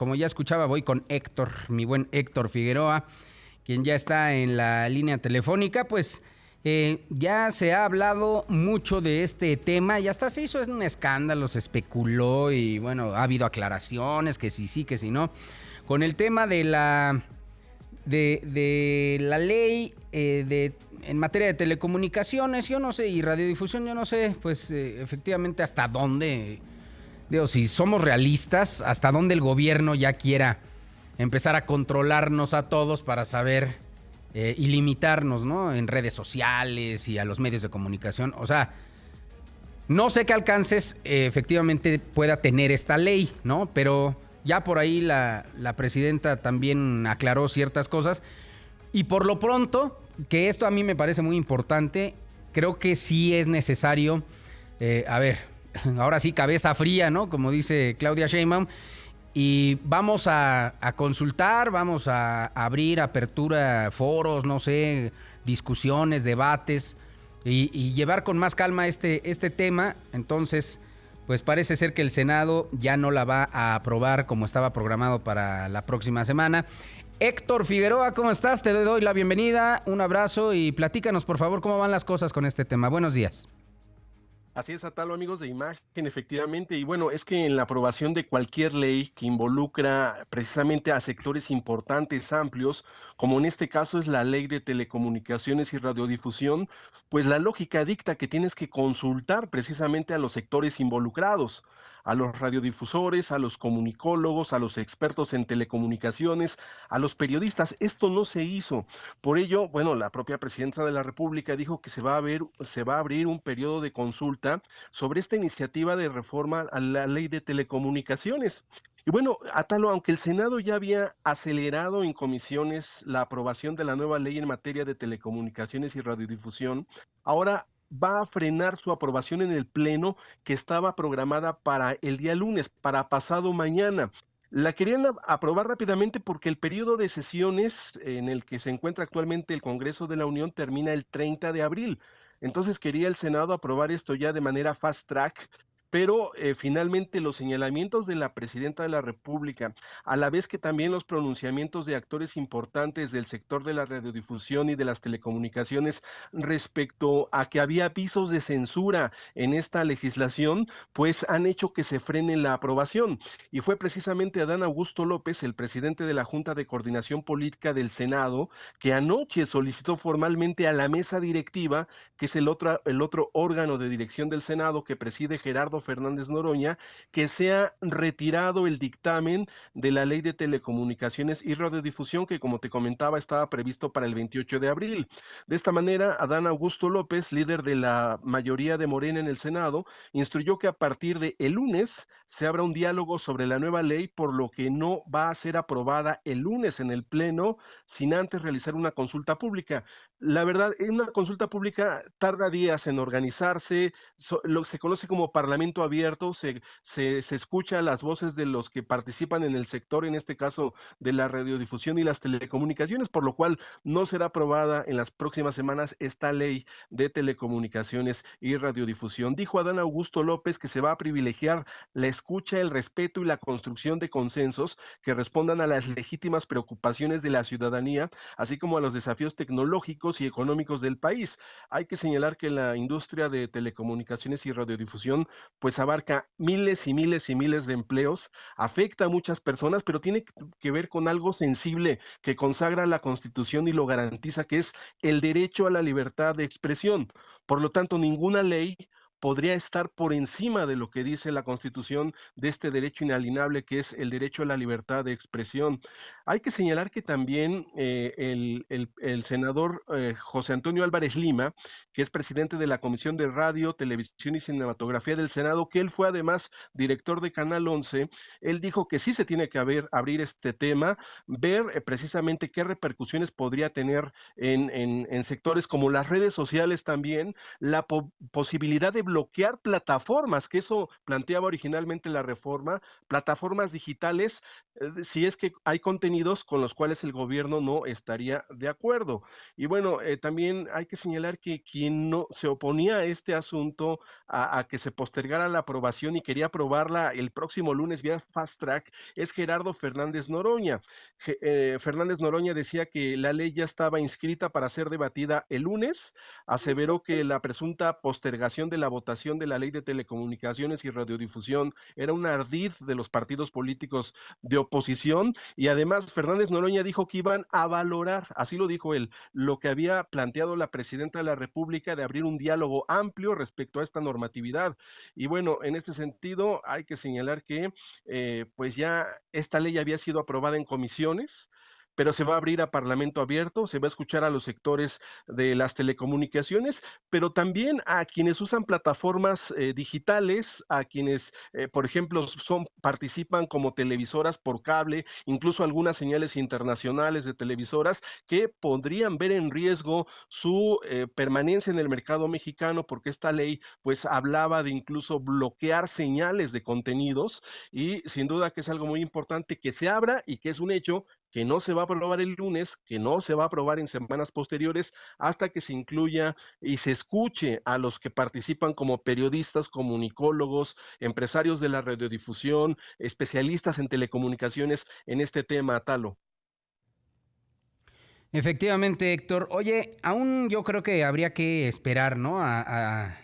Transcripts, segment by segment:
como ya escuchaba, voy con Héctor, mi buen Héctor Figueroa, quien ya está en la línea telefónica. Pues ya se ha hablado mucho de este tema y hasta se hizo un escándalo, se especuló y bueno, ha habido aclaraciones, que sí, que sí no, con el tema de la ley en materia de telecomunicaciones, yo no sé, y radiodifusión, yo no sé, pues efectivamente hasta dónde, digo, si somos realistas, hasta dónde el gobierno ya quiera empezar a controlarnos a todos para saber y limitarnos, ¿no? En redes sociales y a los medios de comunicación. O sea, no sé qué alcances efectivamente pueda tener esta ley, ¿no? Pero ya por ahí la presidenta también aclaró ciertas cosas. Y por lo pronto, que esto a mí me parece muy importante, creo que sí es necesario, a ver, ahora sí, cabeza fría, ¿no? Como dice Claudia Sheinbaum. Y vamos a consultar, vamos a abrir apertura, foros, no sé, discusiones, debates y llevar con más calma este tema. Entonces, pues parece ser que el Senado ya no la va a aprobar como estaba programado para la próxima semana. Héctor Figueroa, ¿cómo estás? Te doy la bienvenida, un abrazo y platícanos, por favor, cómo van las cosas con este tema. Buenos días. Así es, Atalo, amigos de imagen, efectivamente. Y bueno, es que en la aprobación de cualquier ley que involucra precisamente a sectores importantes, amplios, como en este caso es la ley de telecomunicaciones y radiodifusión, pues la lógica dicta que tienes que consultar precisamente a los sectores involucrados, a los radiodifusores, a los comunicólogos, a los expertos en telecomunicaciones, a los periodistas. Esto no se hizo. Por ello, bueno, la propia presidenta de la República dijo que se va a abrir un periodo de consulta sobre esta iniciativa de reforma a la ley de telecomunicaciones. Y bueno, Atalo, aunque el Senado ya había acelerado en comisiones la aprobación de la nueva ley en materia de telecomunicaciones y radiodifusión, ahora va a frenar su aprobación en el Pleno que estaba programada para el día lunes, para pasado mañana. La querían aprobar rápidamente porque el periodo de sesiones en el que se encuentra actualmente el Congreso de la Unión termina el 30 de abril. Entonces quería el Senado aprobar esto ya de manera fast track, pero finalmente los señalamientos de la presidenta de la República, a la vez que también los pronunciamientos de actores importantes del sector de la radiodifusión y de las telecomunicaciones respecto a que había avisos de censura en esta legislación, pues han hecho que se frene la aprobación. Y fue precisamente Adán Augusto López, el presidente de la Junta de Coordinación Política del Senado, que anoche solicitó formalmente a la mesa directiva, que es el otro órgano de dirección del Senado que preside Gerardo Fernández Noroña, que sea retirado el dictamen de la ley de telecomunicaciones y radiodifusión que, como te comentaba, estaba previsto para el 28 de abril. De esta manera, Adán Augusto López, líder de la mayoría de Morena en el Senado, instruyó que a partir de el lunes se abra un diálogo sobre la nueva ley, por lo que no va a ser aprobada el lunes en el Pleno sin antes realizar una consulta pública. La verdad, una consulta pública tarda días en organizarse, lo que se conoce como parlamento abierto, se escucha las voces de los que participan en el sector, en este caso de la radiodifusión y las telecomunicaciones, por lo cual no será aprobada en las próximas semanas esta ley de telecomunicaciones y radiodifusión. Dijo Adán Augusto López que se va a privilegiar la escucha, el respeto y la construcción de consensos que respondan a las legítimas preocupaciones de la ciudadanía, así como a los desafíos tecnológicos y económicos del país. Hay que señalar que la industria de telecomunicaciones y radiodifusión pues abarca miles y miles y miles de empleos, afecta a muchas personas, pero tiene que ver con algo sensible que consagra la Constitución y lo garantiza, que es el derecho a la libertad de expresión. Por lo tanto, ninguna ley podría estar por encima de lo que dice la Constitución de este derecho inalienable que es el derecho a la libertad de expresión. Hay que señalar que también el senador José Antonio Álvarez Lima, que es presidente de la Comisión de Radio, Televisión y Cinematografía del Senado, que él fue además director de Canal 11, él dijo que sí se tiene que abrir este tema, ver precisamente qué repercusiones podría tener en sectores como las redes sociales también, la posibilidad de bloquear plataformas, que eso planteaba originalmente la reforma, plataformas digitales, si es que hay contenidos con los cuales el gobierno no estaría de acuerdo. Y bueno, también hay que señalar que quien no se oponía a este asunto, a que se postergara la aprobación y quería aprobarla el próximo lunes vía fast track, es Gerardo Fernández Noroña. Fernández Noroña decía que la ley ya estaba inscrita para ser debatida el lunes, aseveró que la presunta postergación de la votación de la ley de telecomunicaciones y radiodifusión era un ardid de los partidos políticos de oposición, y además Fernández Noroña dijo que iban a valorar, así lo dijo él, lo que había planteado la presidenta de la República de abrir un diálogo amplio respecto a esta normatividad. Y bueno, en este sentido hay que señalar que pues ya esta ley había sido aprobada en comisiones, pero se va a abrir a Parlamento abierto, se va a escuchar a los sectores de las telecomunicaciones, pero también a quienes usan plataformas digitales, a quienes, por ejemplo, participan como televisoras por cable, incluso algunas señales internacionales de televisoras que podrían ver en riesgo su permanencia en el mercado mexicano, porque esta ley pues hablaba de incluso bloquear señales de contenidos, y sin duda que es algo muy importante que se abra, y que es un hecho que no se va a aprobar el lunes, que no se va a aprobar en semanas posteriores, hasta que se incluya y se escuche a los que participan como periodistas, comunicólogos, empresarios de la radiodifusión, especialistas en telecomunicaciones en este tema, Talo. Efectivamente, Héctor. Oye, aún yo creo que habría que esperar, ¿no? A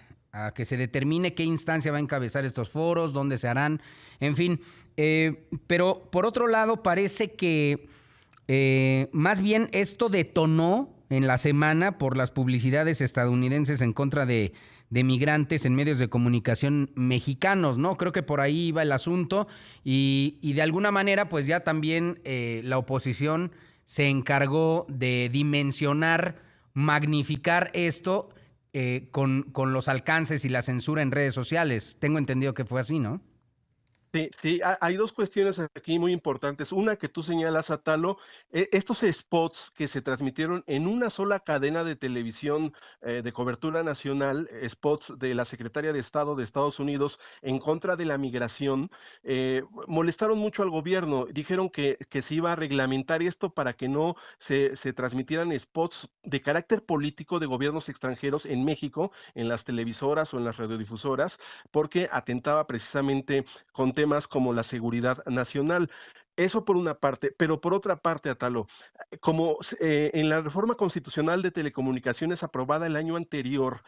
que se determine qué instancia va a encabezar estos foros, dónde se harán, en fin. Pero por otro lado, parece que más bien esto detonó en la semana por las publicidades estadounidenses en contra de migrantes en medios de comunicación mexicanos, ¿no? Creo que por ahí iba el asunto y de alguna manera pues ya también la oposición se encargó de dimensionar, magnificar esto con los alcances y la censura en redes sociales. Tengo entendido que fue así, ¿no? Sí, sí, hay dos cuestiones aquí muy importantes. Una que tú señalas, Atalo, estos spots que se transmitieron en una sola cadena de televisión de cobertura nacional, spots de la Secretaria de Estado de Estados Unidos en contra de la migración, molestaron mucho al gobierno. Dijeron que se iba a reglamentar esto para que no se transmitieran spots de carácter político de gobiernos extranjeros en México, en las televisoras o en las radiodifusoras, porque atentaba precisamente con temas como la seguridad nacional. Eso por una parte, pero por otra parte, Atalo, como en la reforma constitucional de telecomunicaciones aprobada el año anterior,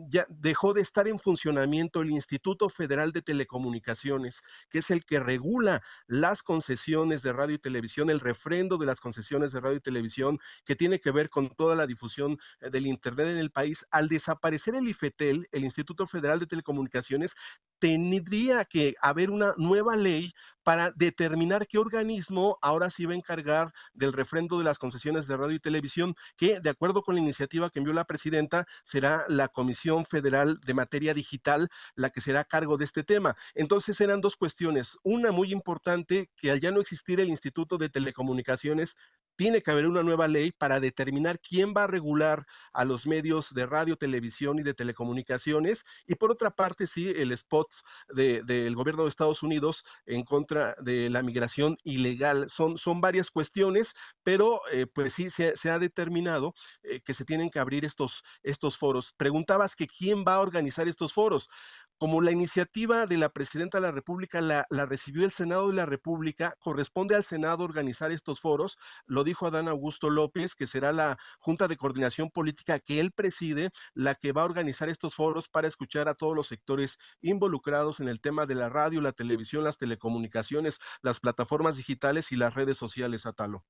ya dejó de estar en funcionamiento el Instituto Federal de Telecomunicaciones, que es el que regula las concesiones de radio y televisión, el refrendo de las concesiones de radio y televisión, que tiene que ver con toda la difusión del Internet en el país. Al desaparecer el IFETEL, el Instituto Federal de Telecomunicaciones, tendría que haber una nueva ley para determinar qué organismo ahora sí va a encargar del refrendo de las concesiones de radio y televisión, que de acuerdo con la iniciativa que envió la presidenta, será la Comisión Federal de Materia Digital la que será a cargo de este tema. Entonces eran dos cuestiones. Una muy importante, que al ya no existir el Instituto de Telecomunicaciones, tiene que haber una nueva ley para determinar quién va a regular a los medios de radio, televisión y de telecomunicaciones. Y por otra parte, sí, el spot del gobierno de Estados Unidos en contra de la migración ilegal. Son varias cuestiones, pero pues sí se ha determinado que se tienen que abrir estos foros. Preguntabas que quién va a organizar estos foros. Como la iniciativa de la presidenta de la República la recibió el Senado de la República, corresponde al Senado organizar estos foros. Lo dijo Adán Augusto López, que será la Junta de Coordinación Política que él preside, la que va a organizar estos foros para escuchar a todos los sectores involucrados en el tema de la radio, la televisión, las telecomunicaciones, las plataformas digitales y las redes sociales, Atalo.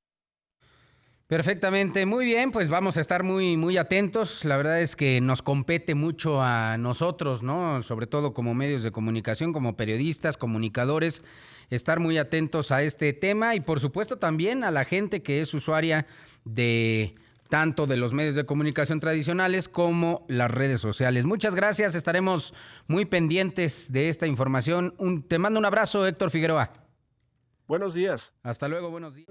Perfectamente, muy bien, pues vamos a estar muy atentos. La verdad es que nos compete mucho a nosotros, ¿no? Sobre todo como medios de comunicación, como periodistas, comunicadores, estar muy atentos a este tema y por supuesto también a la gente que es usuaria de tanto de los medios de comunicación tradicionales como las redes sociales. Muchas gracias, estaremos muy pendientes de esta información. Te mando un abrazo, Héctor Figueroa. Buenos días. Hasta luego, buenos días.